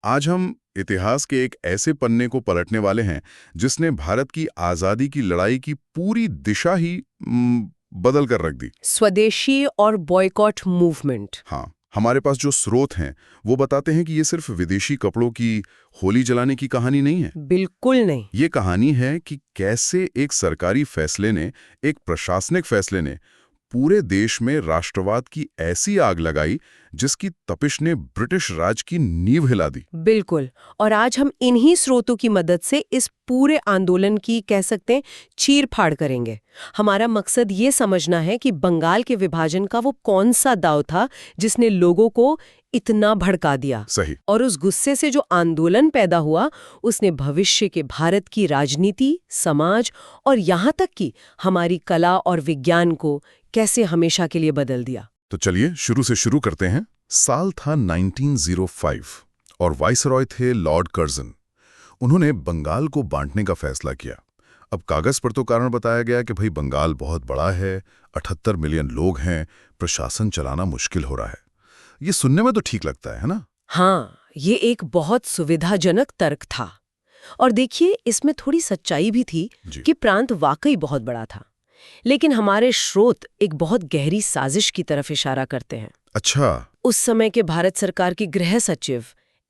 आज हम इतिहास के एक ऐसे पन्ने को पलटने वाले हैं जिसने भारत की आजादी की लड़ाई की पूरी दिशा ही बदल कर रख दी। स्वदेशी और बॉयकॉट मूवमेंट। हाँ, हमारे पास जो स्रोत हैं वो बताते हैं कि ये सिर्फ विदेशी कपड़ों की होली जलाने की कहानी नहीं है। बिल्कुल नहीं। ये कहानी है कि कैसे एक सरकारी फैसले ने, एक प्रशासनिक फैसले ने पूरे देश में राष्ट्रवाद की ऐसी आग लगाई जिसकी तपिश ने ब्रिटिश राज की नींव हिला दी। बिल्कुल। और आज हम इन्हीं स्रोतों की मदद से इस पूरे आंदोलन की कह सकते हैं चीर-फाड़ करेंगे। हमारा मकसद ये समझना है कि बंगाल के विभाजन का वो कौन सा दांव था जिसने लोगों को इतना भड़का दिया। सही। और उस गुस्से से जो आंदोलन पैदा हुआ उसने भविष्य के भारत की राजनीति, समाज और यहाँ तक कि हमारी कला और विज्ञान को कैसे हमेशा के लिए बदल दिया। तो चलिए शुरू से शुरू करते हैं। साल था 1905 और वाइसरॉय थे लॉर्ड कर्जन। उन्होंने बंगाल को बांटने का फैसला किया। अब कागज पर तो कारण बताया गया कि भाई बंगाल बहुत बड़ा है, 78 मिलियन लोग हैं, प्रशासन चलाना मुश्किल हो रहा है। ये सुनने में तो ठीक लगता है ना? हाँ, ये एक बहुत सुविधाजनक तर्क था। और देखिए इसमें थोड़ी सच्चाई भी थी कि प्रांत वाकई बहुत बड़ा था। लेकिन हमारे स्रोत एक बहुत गहरी साजिश की तरफ इशारा करते हैं। अच्छा। उस समय के भारत सरकार के गृह सचिव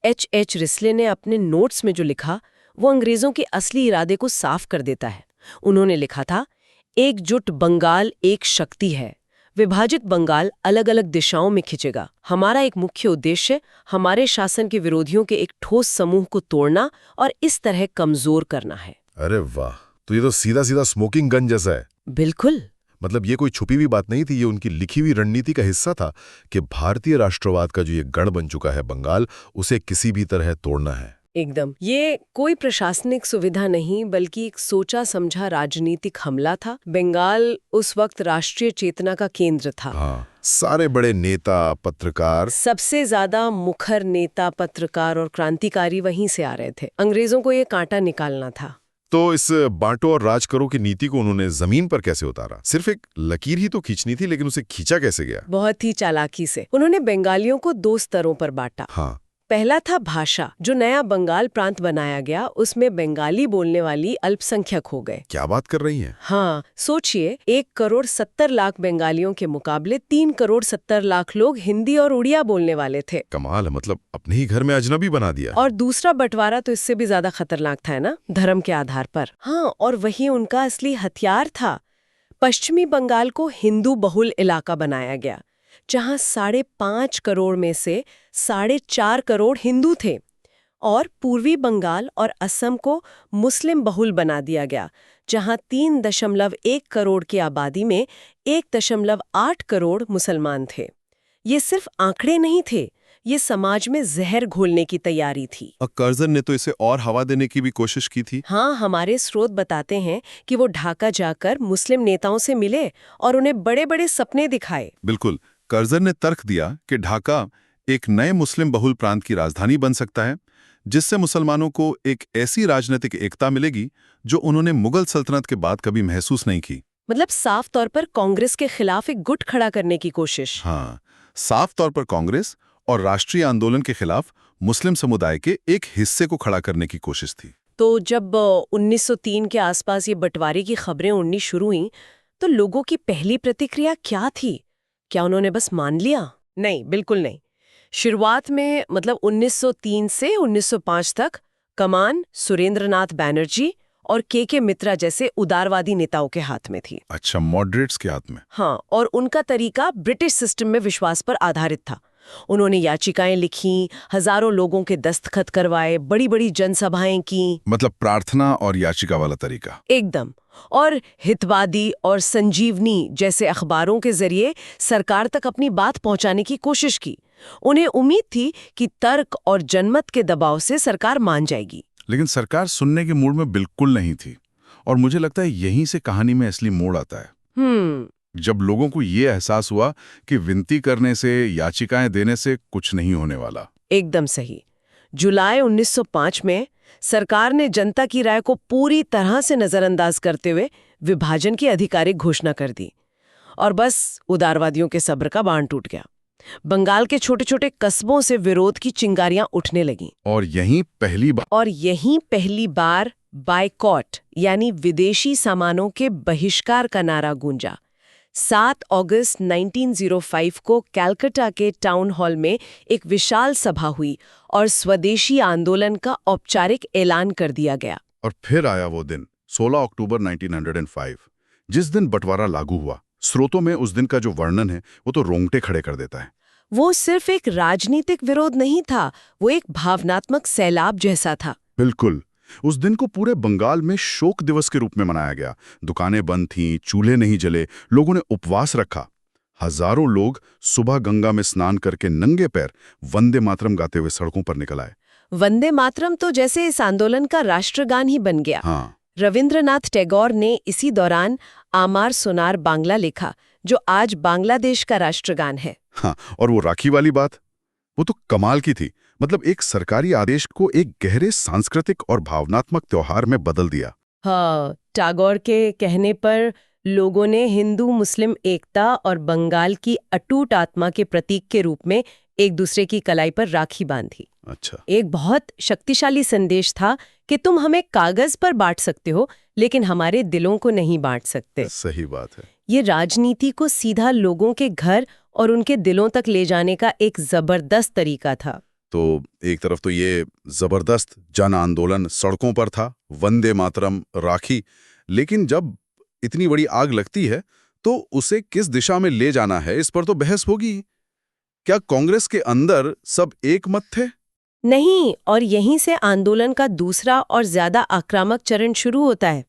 H.H. रिस्ले ने अपने नोट्स में जो लिखा वो अंग्रेजों के असली इरादे को साफ कर देता है। उन्होंने लिखा था, एकजुट बंगाल एक शक्ति है, विभाजित बंगाल अलग अलग दिशाओं में खिंचेगा। हमारा एक मुख्य उद्देश्य हमारे शासन के विरोधियों के एक ठोस समूह को तोड़ना और इस तरह कमजोर करना है। अरे वाह, तो ये तो सीधा सीधा स्मोकिंग गन जैसा है। बिल्कुल। मतलब ये कोई छुपी हुई बात नहीं थी, ये उनकी लिखी हुई रणनीति का हिस्सा था कि भारतीय राष्ट्रवाद का जो ये गढ़ बन चुका है बंगाल, उसे किसी भी तरह तोड़ना है। एकदम। ये कोई प्रशासनिक सुविधा नहीं बल्कि एक सोचा समझा राजनीतिक हमला था। बंगाल उस वक्त राष्ट्रीय चेतना का केंद्र था। हाँ, सारे बड़े नेता, पत्रकार, सबसे ज्यादा मुखर नेता, पत्रकार और क्रांतिकारी वहीं से आ रहे थे। अंग्रेजों को ये कांटा निकालना था। तो इस बांटो और राज करो की नीति को उन्होंने जमीन पर कैसे उतारा? सिर्फ एक लकीर ही तो खींचनी थी, लेकिन उसे खींचा कैसे गया? बहुत ही चालाकी से। उन्होंने बंगालियों को 2 स्तरों पर बांटा। हाँ। पहला था भाषा। जो नया बंगाल प्रांत बनाया गया उसमें बंगाली बोलने वाली अल्पसंख्यक हो गए। क्या बात कर रही हैं? हाँ, सोचिए 1,70,00,000 बंगालियों के मुकाबले 3,70,00,000 लोग हिंदी और उड़िया बोलने वाले थे। कमाल है, मतलब अपने ही घर में अजनबी बना दिया। और दूसरा बंटवारा तो इससे भी ज्यादा खतरनाक था ना, धर्म के आधार पर। हाँ, और वही उनका असली हथियार था। पश्चिमी बंगाल को हिंदू बहुल इलाका बनाया गया जहां 5.5 करोड़ में से 4.5 करोड़ हिंदू थे, और पूर्वी बंगाल और असम को मुस्लिम बहुल बना दिया गया जहां 3.1 करोड़ की आबादी में 1.8 करोड़ मुसलमान थे। ये सिर्फ आंकड़े नहीं थे, ये समाज में जहर घोलने की तैयारी थी। और कर्जन ने तो इसे और हवा देने की भी कोशिश की थी। हाँ, हमारे स्रोत बताते हैं कि वो ढाका जाकर मुस्लिम नेताओं से मिले और उन्हें बड़े बड़े सपने दिखाए। बिल्कुल। कर्जन ने तर्क दिया कि ढाका एक नए मुस्लिम बहुल प्रांत की राजधानी बन सकता है, जिससे मुसलमानों को एक ऐसी राजनीतिक एकता मिलेगी जो उन्होंने मुगल सल्तनत के बाद कभी महसूस नहीं की। मतलब साफ तौर पर कांग्रेस के खिलाफ एक गुट खड़ा करने की कोशिश। हाँ, साफ तौर पर कांग्रेस और राष्ट्रीय आंदोलन के खिलाफ मुस्लिम समुदाय के एक हिस्से को खड़ा करने की कोशिश थी। तो जब 1903 के आसपास ये बंटवारे की खबरें उड़नी शुरू हुई तो लोगों की पहली प्रतिक्रिया क्या थी? क्या उन्होंने बस मान लिया? नहीं, बिल्कुल नहीं। शुरुआत में मतलब 1903 से 1905 तक कमान सुरेंद्रनाथ बैनर्जी और के मित्रा जैसे उदारवादी नेताओं के हाथ में थी। अच्छा, मॉडरेट्स के हाथ में। हाँ, और उनका तरीका ब्रिटिश सिस्टम में विश्वास पर आधारित था। उन्होंने याचिकाएं लिखी, हजारों लोगों के दस्तखत करवाए, बड़ी बड़ी जनसभाएं की। मतलब प्रार्थना और याचिका वाला तरीका। एकदम। और हितवादी और संजीवनी जैसे अखबारों के जरिए सरकार तक अपनी बात पहुंचाने की कोशिश की। उन्हें उम्मीद थी कि तर्क और जनमत के दबाव से सरकार मान जाएगी। लेकिन सरकार सुनने के मूड में बिल्कुल नहीं थी, और मुझे लगता है यहीं से कहानी में असली मोड़ आता है। जब लोगों को ये एहसास हुआ कि विनती करने से, याचिकाएं देने से कुछ नहीं होने वाला। एकदम सही। जुलाई 1905 में सरकार ने जनता की राय को पूरी तरह से नजरअंदाज करते हुए विभाजन की आधिकारिक घोषणा कर दी, और बस उदारवादियों के सब्र का बांध टूट गया। बंगाल के छोटे छोटे कस्बों से विरोध की चिंगारियां उठने लगीं। और यहीं पहली बार बायकॉट यानी विदेशी सामानों के बहिष्कार का नारा गूंजा। 7 अगस्त 1905 को कलकत्ता के टाउन हॉल में एक विशाल सभा हुई और स्वदेशी आंदोलन का औपचारिक ऐलान कर दिया गया। और फिर आया वो दिन 16 अक्टूबर 1905, जिस दिन बंटवारा लागू हुआ। स्रोतों में उस दिन का जो वर्णन है वो तो रोंगटे खड़े कर देता है। वो सिर्फ एक राजनीतिक विरोध नहीं था, वो एक भावनात्मक सैलाब जैसा था। बिल्कुल। उस दिन को पूरे बंगाल में शोक दिवस के रूप में मनाया गया। दुकानें बंद थीं, चूल्हे नहीं जले, लोगों ने उपवास रखा। हजारों लोग सुबह गंगा में स्नान करके नंगे पैर वंदे मातरम गाते हुए सड़कों पर निकल आए। वंदे मातरम तो जैसे इस आंदोलन का राष्ट्रगान ही बन गया। हाँ। रविंद्रनाथ टैगोर ने इसी दौरान आमार सोनार बांग्ला लिखा, जो आज बांग्लादेश का राष्ट्रगान है। हाँ, और वो राखी वाली बात, वो तो कमाल की थी। मतलब एक सरकारी आदेश को एक गहरे सांस्कृतिक और भावनात्मक त्योहार में बदल दिया। हाँ, टैगोर के कहने पर लोगों ने हिंदू मुस्लिम एकता और बंगाल की अटूट आत्मा के प्रतीक के रूप में एक दूसरे की कलाई पर राखी बांधी। अच्छा। एक बहुत शक्तिशाली संदेश था कि तुम हमें कागज पर बांट सकते हो, लेकिन हमारे दिलों को नहीं बांट सकते। सही बात है। ये राजनीति को सीधा लोगों के घर और उनके दिलों तक ले जाने का एक जबरदस्त तरीका था। तो एक तरफ तो ये जबरदस्त जन आंदोलन सड़कों पर था, वंदे मातरम, राखी, लेकिन जब इतनी बड़ी आग लगती है तो उसे किस दिशा में ले जाना है, इस पर तो बहस होगी। क्या कांग्रेस के अंदर सब एक मत थे? नहीं, और यहीं से आंदोलन का दूसरा और ज्यादा आक्रामक चरण शुरू होता है।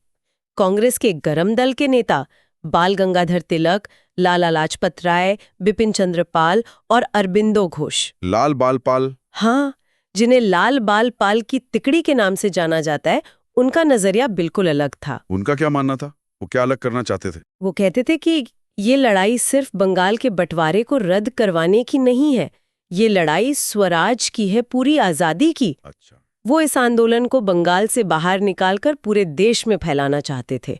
कांग्रेस के गरम दल के नेता बाल गंगाधर तिलक, लाला लाजपत राय, बिपिन चंद्र पाल और अरबिंदो घोष। लाल बाल पाल? हाँ, जिन्हें लाल बाल पाल की तिकड़ी के नाम से जाना जाता है, उनका नजरिया बिल्कुल अलग था। उनका क्या मानना था? वो क्या अलग करना चाहते थे? वो कहते थे कि ये लड़ाई सिर्फ बंगाल के बंटवारे को रद्द करवाने की नहीं है, ये लड़ाई स्वराज की है, पूरी आजादी की। अच्छा। वो इस आंदोलन को बंगाल से बाहर निकालकर पूरे देश में फैलाना चाहते थे।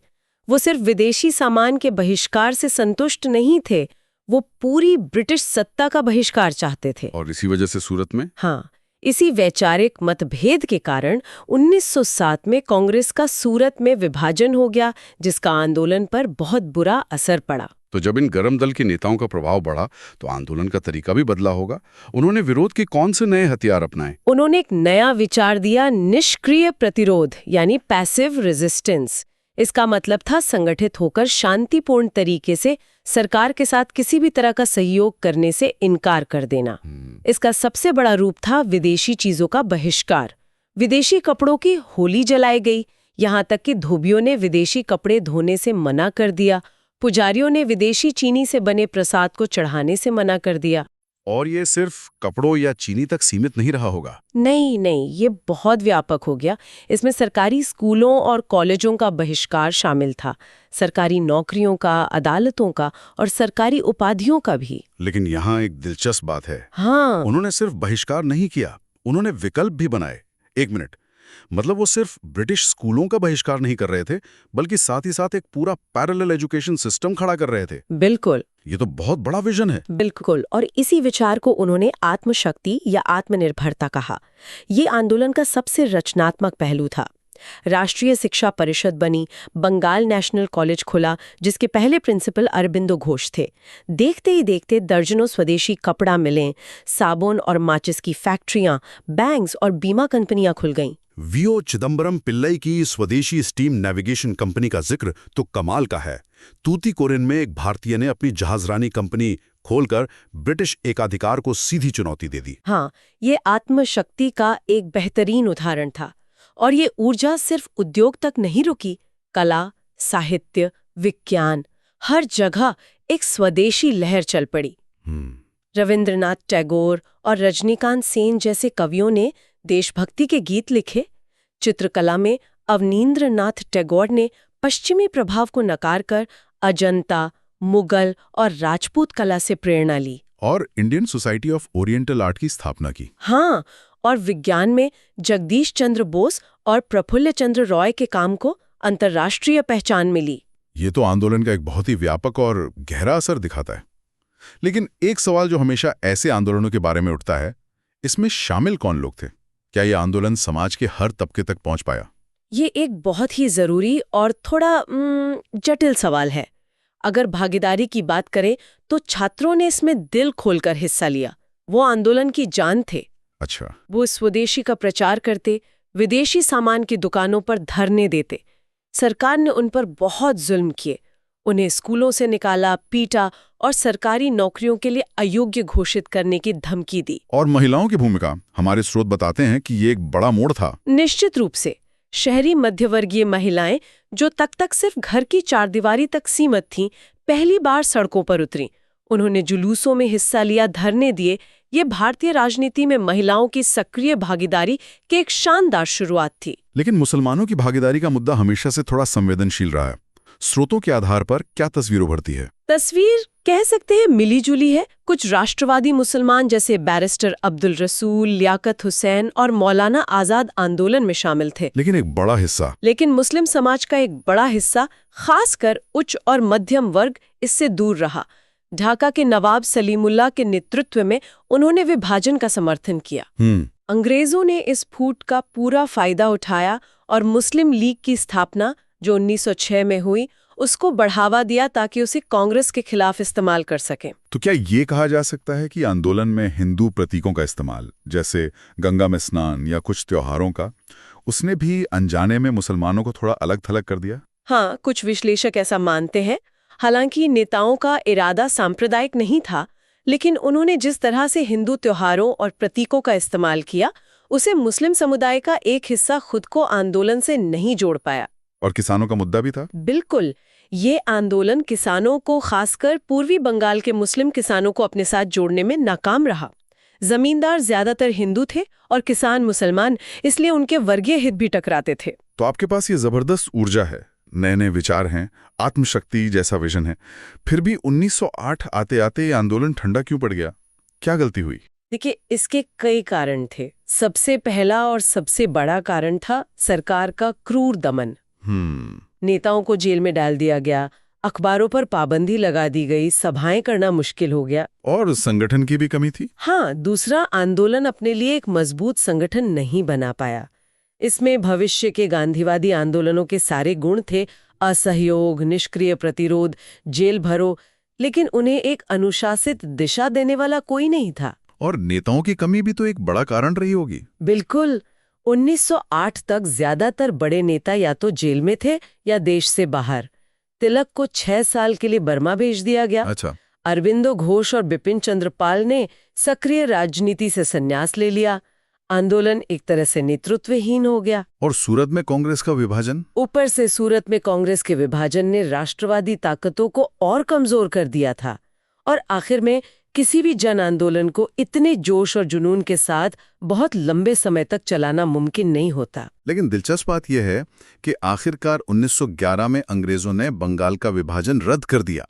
वो सिर्फ विदेशी सामान के बहिष्कार से संतुष्ट नहीं थे, वो पूरी ब्रिटिश सत्ता का बहिष्कार चाहते थे। और इसी वजह से सूरत में? हाँ, इसी वैचारिक मतभेद के कारण 1907 में कांग्रेस का सूरत में विभाजन हो गया, जिसका आंदोलन पर बहुत बुरा असर पड़ा। तो जब इन गरम दल के नेताओं का प्रभाव बढ़ा तो आंदोलन का तरीका भी बदला होगा। उन्होंने विरोध के कौन से नए हथियार अपनाए? उन्होंने एक नया विचार दिया, निष्क्रिय प्रतिरोध यानी पैसिव रेजिस्टेंस। इसका मतलब था संगठित होकर शांतिपूर्ण तरीके से सरकार के साथ किसी भी तरह का सहयोग करने से इनकार कर देना। इसका सबसे बड़ा रूप था विदेशी चीजों का बहिष्कार। विदेशी कपड़ों की होली जलाई गई, यहाँ तक कि धोबियों ने विदेशी कपड़े धोने से मना कर दिया, पुजारियों ने विदेशी चीनी से बने प्रसाद को चढ़ाने से मना कर दिया। और ये सिर्फ कपड़ों या चीनी तक सीमित नहीं रहा होगा। नहीं, ये बहुत व्यापक हो गया। इसमें सरकारी स्कूलों और कॉलेजों का बहिष्कार शामिल था, सरकारी नौकरियों का, अदालतों का और सरकारी उपाधियों का भी। लेकिन यहाँ एक दिलचस्प बात है। हाँ, उन्होंने सिर्फ बहिष्कार नहीं किया, उन्होंने विकल्प भी बनाए। एक मिनट, मतलब वो सिर्फ ब्रिटिश स्कूलों का बहिष्कार नहीं कर रहे थे, बल्कि साथ ही साथ एक पूरा पैरेलल एजुकेशन सिस्टम खड़ा कर रहे थे। बिल्कुल। ये तो बहुत बड़ा विजन है। बिल्कुल, और इसी विचार को उन्होंने आत्मशक्ति या आत्मनिर्भरता कहा। ये आंदोलन का सबसे रचनात्मक पहलू था। राष्ट्रीय शिक्षा परिषद बनी, बंगाल नेशनल कॉलेज खुला, जिसके पहले प्रिंसिपल अरबिंदो घोष थे। देखते ही देखते दर्जनों स्वदेशी कपड़ा मिलें, साबुन और माचिस की फैक्ट्रियां, बैंक्स और बीमा कंपनियां खुल गईं। वीओ चिदम्बरम पिल्लई की स्वदेशी स्टीम नेविगेशन कंपनी का जिक्र तो कमाल का है। तूतीकोरिन में एक भारतीय ने अपनी जहाजरानी कंपनी खोलकर ब्रिटिश एकाधिकार को सीधी चुनौती दे दी। हाँ, ये आत्मशक्ति का एक बेहतरीन उदाहरण था। और ये ऊर्जा सिर्फ उद्योग तक नहीं रुकी, कला, साहित्य, विज्ञान, हर जगह एक स्वदेशी लहर चल पड़ी। रविंद्रनाथ टैगोर और रजनीकांत सेन जैसे कवियों ने देशभक्ति के गीत लिखे। चित्रकला में अवनींद्रनाथ टैगोर ने पश्चिमी प्रभाव को नकार कर अजंता, मुगल और राजपूत कला से प्रेरणा ली और Indian society of oriental art की स्थापना की। हाँ, और विज्ञान में जगदीश चंद्र बोस और प्रफुल्ल चंद्र रॉय के काम को अंतर्राष्ट्रीय पहचान मिली। ये तो आंदोलन का एक बहुत ही व्यापक और गहरा असर दिखाता है। लेकिन एक सवाल जो हमेशा ऐसे आंदोलनों के बारे में उठता है, इसमें शामिल कौन लोग थे? क्या ये आंदोलन समाज के हर तबके तक पहुंच पाया? ये एक बहुत ही जरूरी और थोड़ा जटिल सवाल है। अगर भागीदारी की बात करें तो छात्रों ने इसमें दिल खोलकर हिस्सा लिया। वो आंदोलन की जान थे। अच्छा। वो स्वदेशी का प्रचार करते, विदेशी सामान की दुकानों पर धरने देते। सरकार ने उन पर बहुत जुल्म किए, उन्हें स्कूलों से निकाला, पीटा और सरकारी नौकरियों के लिए अयोग्य घोषित करने की धमकी दी। और महिलाओं की भूमिका, हमारे स्रोत बताते हैं कि ये एक बड़ा मोड़ था। निश्चित रूप से शहरी मध्यवर्गीय महिलाएं, जो तक सिर्फ घर की चारदीवारी तक सीमित थीं, पहली बार सड़कों पर उतरीं। उन्होंने जुलूसों में हिस्सा लिया, धरने दिए। ये भारतीय राजनीति में महिलाओं की सक्रिय भागीदारी की एक शानदार शुरुआत थी। लेकिन मुसलमानों की भागीदारी का मुद्दा हमेशा से थोड़ा संवेदनशील रहा है। स्रोतों के आधार पर क्या तस्वीर उभरती है? तस्वीर कह सकते हैं मिली-जुली है। कुछ राष्ट्रवादी मुसलमान जैसे बैरिस्टर अब्दुल रसूल, लियाकत हुसैन और मौलाना आजाद आंदोलन में शामिल थे। लेकिन मुस्लिम समाज का एक बड़ा हिस्सा, खासकर उच्च और मध्यम वर्ग, इससे दूर रहा। ढाका के नवाब सलीमुल्लाह के नेतृत्व में उन्होंने विभाजन का समर्थन किया। अंग्रेजों ने इस फूट का पूरा फायदा उठाया और मुस्लिम लीग की स्थापना, जो 1906 में हुई, उसको बढ़ावा दिया ताकि उसे कांग्रेस के खिलाफ इस्तेमाल कर सकें। तो क्या ये कहा जा सकता है कि आंदोलन में हिंदू प्रतीकों का इस्तेमाल, जैसे गंगा में स्नान या कुछ त्योहारों का, उसने भी अनजाने में मुसलमानों को थोड़ा अलग थलग कर दिया? हाँ, कुछ विश्लेषक ऐसा मानते हैं। हालांकि नेताओं का इरादा सांप्रदायिक नहीं था, लेकिन उन्होंने जिस तरह से हिंदू त्योहारों और प्रतीकों का इस्तेमाल किया, उसे मुस्लिम समुदाय का एक हिस्सा खुद को आंदोलन से नहीं जोड़ पाया। और किसानों का मुद्दा भी था? बिल्कुल। ये आंदोलन किसानों को, खासकर पूर्वी बंगाल के मुस्लिम किसानों को अपने साथ जोड़ने में नाकाम रहा। जमींदार ज्यादातर हिंदू थे और किसान मुसलमान, इसलिए उनके वर्गीय हित भी टकराते थे। तो आपके पास ये जबरदस्त ऊर्जा है, नए नए विचार हैं, आत्मशक्ति जैसा विजन है, फिर भी 1908 आते आते ये आंदोलन ठंडा क्यों पड़ गया? क्या गलती हुई? देखिए, इसके कई कारण थे। सबसे पहला और सबसे बड़ा कारण था सरकार का क्रूर दमन। नेताओं को जेल में डाल दिया गया, अखबारों पर पाबंदी लगा दी गई, सभाएं करना मुश्किल हो गया। और संगठन की भी कमी थी। हाँ, दूसरा, आंदोलन अपने लिए एक मजबूत संगठन नहीं बना पाया। इसमें भविष्य के गांधीवादी आंदोलनों के सारे गुण थे, असहयोग, निष्क्रिय प्रतिरोध, जेल भरो, लेकिन उन्हें एक अनुशासित दिशा देने वाला कोई नहीं था। और नेताओं की कमी भी तो एक बड़ा कारण रही होगी। बिल्कुल। 1908 तक ज्यादातर बड़े नेता या तो जेल में थे या देश से बाहर। तिलक को 6 साल के लिए बर्मा भेज दिया गया। अच्छा। अरविंदो घोष और बिपिन चंद्र पाल ने सक्रिय राजनीति से संन्यास ले लिया। आंदोलन एक तरह से नेतृत्वहीन हो गया। और सूरत में कांग्रेस का विभाजन? ऊपर से सूरत में कांग्रेस के विभाजन ने राष्ट्रवादी ताकतों को और कमजोर कर दिया था। और आखिर में किसी भी जन आंदोलन को इतने जोश और जुनून के साथ बहुत लंबे समय तक चलाना मुमकिन नहीं होता। लेकिन दिलचस्प बात यह है कि आखिरकार 1911 में अंग्रेजों ने बंगाल का विभाजन रद्द कर दिया।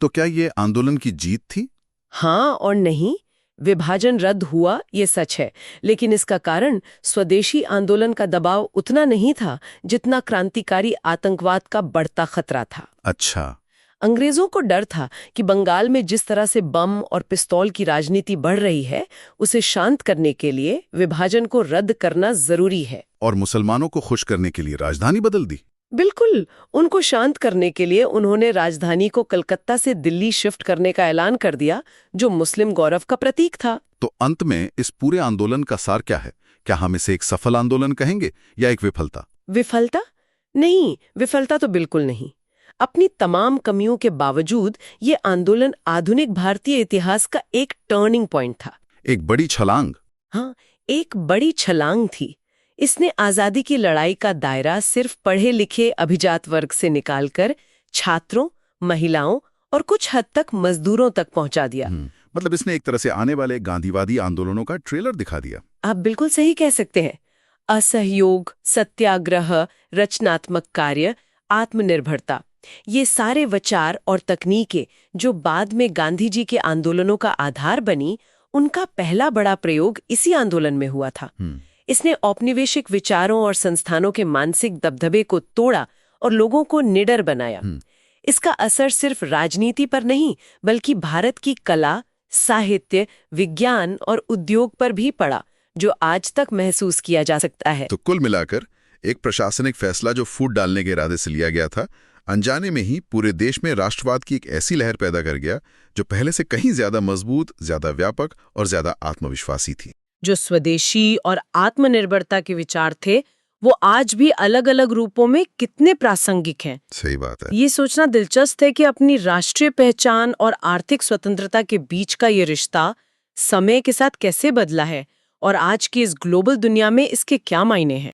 तो क्या ये आंदोलन की जीत थी? हाँ और नहीं। विभाजन रद्द हुआ, ये सच है, लेकिन इसका कारण स्वदेशी आंदोलन का दबाव उतना नहीं था जितना क्रांतिकारी आतंकवाद का बढ़ता खतरा था। अच्छा। अंग्रेजों को डर था कि बंगाल में जिस तरह से बम और पिस्तौल की राजनीति बढ़ रही है, उसे शांत करने के लिए विभाजन को रद्द करना जरूरी है। और मुसलमानों को खुश करने के लिए राजधानी बदल दी? बिल्कुल। उनको शांत करने के लिए उन्होंने राजधानी को कलकत्ता से दिल्ली शिफ्ट करने का ऐलान कर दिया, जो मुस्लिम गौरव का प्रतीक था। तो अंत में इस पूरे आंदोलन का सार क्या है? क्या हम इसे एक सफल आंदोलन कहेंगे या एक विफलता? विफलता? नहीं, विफलता तो बिल्कुल नहीं। अपनी तमाम कमियों के बावजूद ये आंदोलन आधुनिक भारतीय इतिहास का एक टर्निंग पॉइंट था। एक बड़ी छलांग। हाँ, एक बड़ी छलांग थी। इसने आजादी की लड़ाई का दायरा सिर्फ पढ़े लिखे अभिजात वर्ग से निकालकर छात्रों, महिलाओं और कुछ हद तक मजदूरों तक पहुंचा दिया। मतलब इसने एक तरह से आने वाले गांधीवादी आंदोलनों का ट्रेलर दिखा दिया। आप बिल्कुल सही कह सकते हैं। असहयोग, सत्याग्रह, रचनात्मक कार्य, आत्मनिर्भरता, ये सारे विचार और तकनीकें जो बाद में गांधी जी के आंदोलनों का आधार बनी, उनका पहला बड़ा प्रयोग इसी आंदोलन में हुआ था। इसने औपनिवेशिक विचारों और संस्थानों के मानसिक दबदबे को तोड़ा और लोगों को निडर बनाया। इसका असर सिर्फ राजनीति पर नहीं बल्कि भारत की कला, साहित्य, विज्ञान और उद्योग पर भी पड़ा, जो आज तक महसूस किया जा सकता है। तो कुल मिलाकर एक प्रशासनिक फैसला जो फूट डालने के इरादे से लिया गया था, अनजाने में ही पूरे देश में राष्ट्रवाद की एक ऐसी लहर पैदा कर गया जो पहले से कहीं ज्यादा मजबूत, ज्यादा व्यापक और ज्यादा आत्मविश्वासी थी। जो स्वदेशी और आत्मनिर्भरता के विचार थे, वो आज भी अलग-अलग रूपों में कितने प्रासंगिक हैं। सही बात है। ये सोचना दिलचस्प है कि अपनी राष्ट्रीय पहचान और आर्थिक स्वतंत्रता के बीच का ये रिश्ता समय के साथ कैसे बदला है और आज की इस ग्लोबल दुनिया में इसके क्या मायने हैं।